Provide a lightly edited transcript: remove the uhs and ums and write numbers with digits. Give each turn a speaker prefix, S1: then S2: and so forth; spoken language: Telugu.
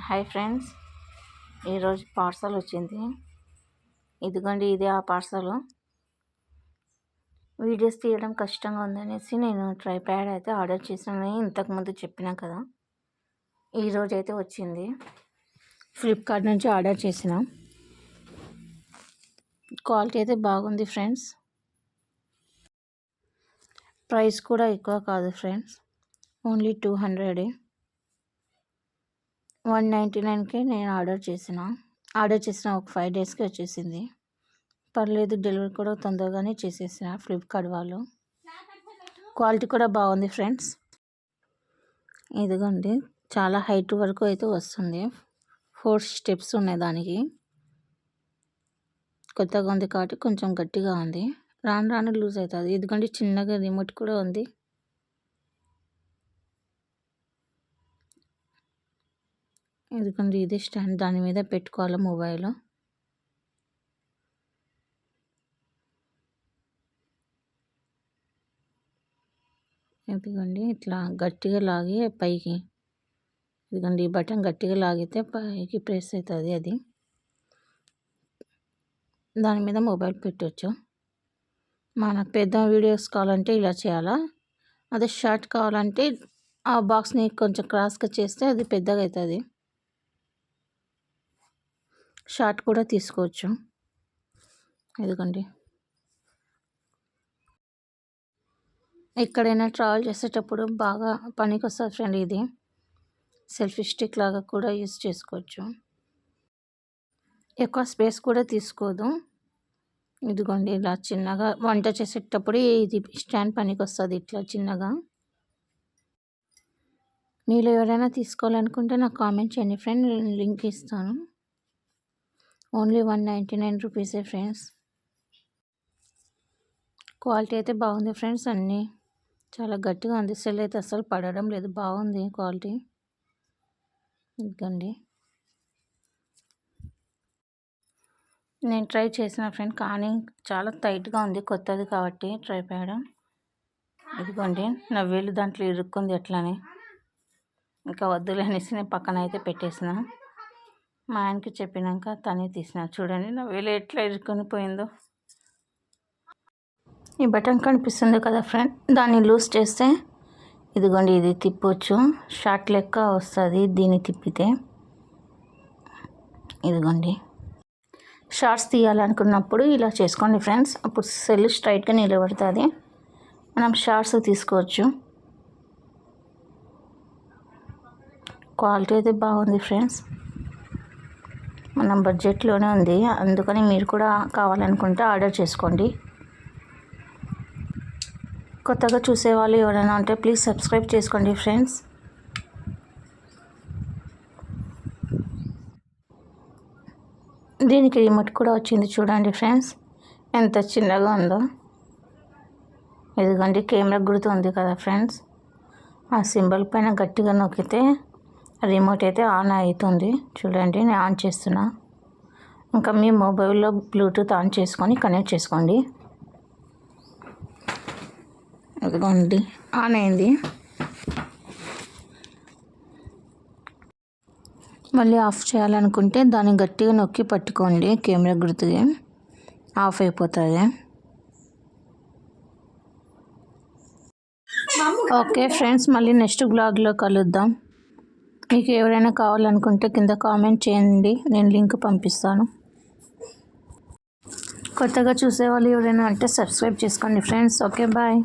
S1: హాయ్ ఫ్రెండ్స్, ఈరోజు పార్సల్ వచ్చింది. ఇదిగోండి, ఇదే ఆ పార్సల్. వీడియోస్ తీయడం కష్టంగా ఉందనేసి నేను ట్రైప్యాడ్ అయితే ఆర్డర్ చేసానని ఇంతకుముందు చెప్పినా కదా. ఈరోజు అయితే వచ్చింది. ఫ్లిప్కార్ట్ నుంచి ఆర్డర్ చేసిన. క్వాలిటీ అయితే బాగుంది ఫ్రెండ్స్. ప్రైస్ కూడా ఎక్కువ కాదు ఫ్రెండ్స్, ఓన్లీ 200. 199కే నేను ఆర్డర్ చేసిన ఒక 5 డేస్కి వచ్చేసింది. పర్లేదు, డెలివరీ కూడా తొందరగానే చేసేసిన ఫ్లిప్కార్ట్ వాళ్ళు. క్వాలిటీ కూడా బాగుంది ఫ్రెండ్స్. ఇదిగోండి, చాలా హైట్ వరకు అయితే వస్తుంది. 4 స్టెప్స్ ఉన్నాయి దానికి. కొత్తగా ఉంది కాబట్టి కొంచెం గట్టిగా ఉంది. రాను రాను లూజ్ అవుతుంది. ఇదిగోండి, చిన్నగా రిమోట్ కూడా ఉంది. ఎందుకంటే ఇది స్టాండ్, దాని మీద పెట్టుకోవాలి మొబైల్. ఎందుకండి ఇట్లా గట్టిగా లాగి పైకి, ఎందుకంటే ఈ బటన్ గట్టిగా లాగితే పైకి ప్రెస్ అవుతుంది. అది దాని మీద మొబైల్ పెట్టవచ్చు. మనకు పెద్ద వీడియోస్ కావాలంటే ఇలా చేయాలా, అదే షార్ట్ కావాలంటే ఆ బాక్స్ని కొంచెం క్రాస్గా చేస్తే అది పెద్దగా అవుతుంది. షార్ట్ కూడా తీసుకోవచ్చు. ఎందుకండి ఎక్కడైనా ట్రావెల్ చేసేటప్పుడు బాగా పనికి వస్తుంది ఫ్రెండ్. ఇది సెల్ఫీ స్టిక్ లాగా కూడా యూజ్ చేసుకోవచ్చు. ఎక్కువ స్పేస్ కూడా తీసుకోదు. ఇదిగోండి, ఇలా చిన్నగా వంట చేసేటప్పుడు ఇది స్టాండ్ పనికి వస్తుంది, ఇట్లా చిన్నగా. మీరు ఎవరైనా తీసుకోవాలనుకుంటే నాకు కామెంట్ చేయండి ఫ్రెండ్, నేను లింక్ ఇస్తాను. ఓన్లీ 199 రూపీసే ఫ్రెండ్స్. క్వాలిటీ అయితే బాగుంది ఫ్రెండ్స్. అన్నీ చాలా గట్టిగా ఉంది. సెల్ అయితే అసలు పడడం లేదు, బాగుంది క్వాలిటీ. ఇదిగోండి, నేను ట్రై చేసిన ఫ్రెండ్, కానీ చాలా టైట్గా ఉంది, కొత్తది కాబట్టి ట్రైప్యాడ్. ఇదిగోండి, నా వేలు దాంట్లో ఇరుక్కుంది ఎట్లని. ఇంకా వద్దులే అనేసి నేను పక్కన అయితే పెట్టేసిన. మా ఆయనకి చెప్పినాక తనే తీసిన. చూడండి నా వేలు ఎట్లా ఇరుక్కొని పోయిందో. ఈ బటన్ కనిపిస్తుంది కదా ఫ్రెండ్, దాన్ని లూజ్ చేస్తే ఇదిగోండి, ఇది తిప్పొచ్చు. షార్ట్ లెక్క వస్తుంది దీన్ని తిప్పితే. ఇదిగోండి, షార్ట్స్ తీయాలనుకున్నప్పుడు ఇలా చేసుకోండి ఫ్రెండ్స్, అప్పుడు సెల్ స్ట్రైట్గా నిలబడుతుంది. మనం షార్ట్స్ తీసుకోవచ్చు. క్వాలిటీ అయితే బాగుంది ఫ్రెండ్స్. మన బడ్జెట్లోనే ఉంది, అందుకని మీరు కూడా కావాలనుకుంటే ఆర్డర్ చేసుకోండి. కొత్తగా చూసేవాళ్ళు ఎవరైనా ఉంటే ప్లీజ్ సబ్స్క్రైబ్ చేసుకోండి ఫ్రెండ్స్. దీనికి రిమోట్ కూడా వచ్చింది, చూడండి ఫ్రెండ్స్ ఎంత చిన్నగా ఉందో. ఎందుకంటే కెమెరా గుర్తు ఉంది కదా ఫ్రెండ్స్, ఆ సింబల్ పైన గట్టిగా నొక్కితే రిమోట్ అయితే ఆన్ అవుతుంది. చూడండి, నేను ఆన్ చేస్తున్నా. ఇంకా మీ మొబైల్లో బ్లూటూత్ ఆన్ చేసుకొని కనెక్ట్ చేసుకోండి. ఇదిగోండి, ఆన్ అయింది. మళ్ళీ ఆఫ్ చేయాలనుకుంటే దాన్ని గట్టిగా నొక్కి పట్టుకోండి, కెమెరా గుర్తుకి ఆఫ్ అయిపోతుంది. ఓకే ఫ్రెండ్స్, మళ్ళీ నెక్స్ట్ బ్లాగ్లో కలుద్దాం. మీకు ఎవరైనా కావాలనుకుంటే కింద కామెంట్ చేయండి, నేను లింక్ పంపిస్తాను. కొత్తగా చూసేవాళ్ళు ఎవరైనా అంటే సబ్స్క్రైబ్ చేసుకోండి ఫ్రెండ్స్. Okay, bye.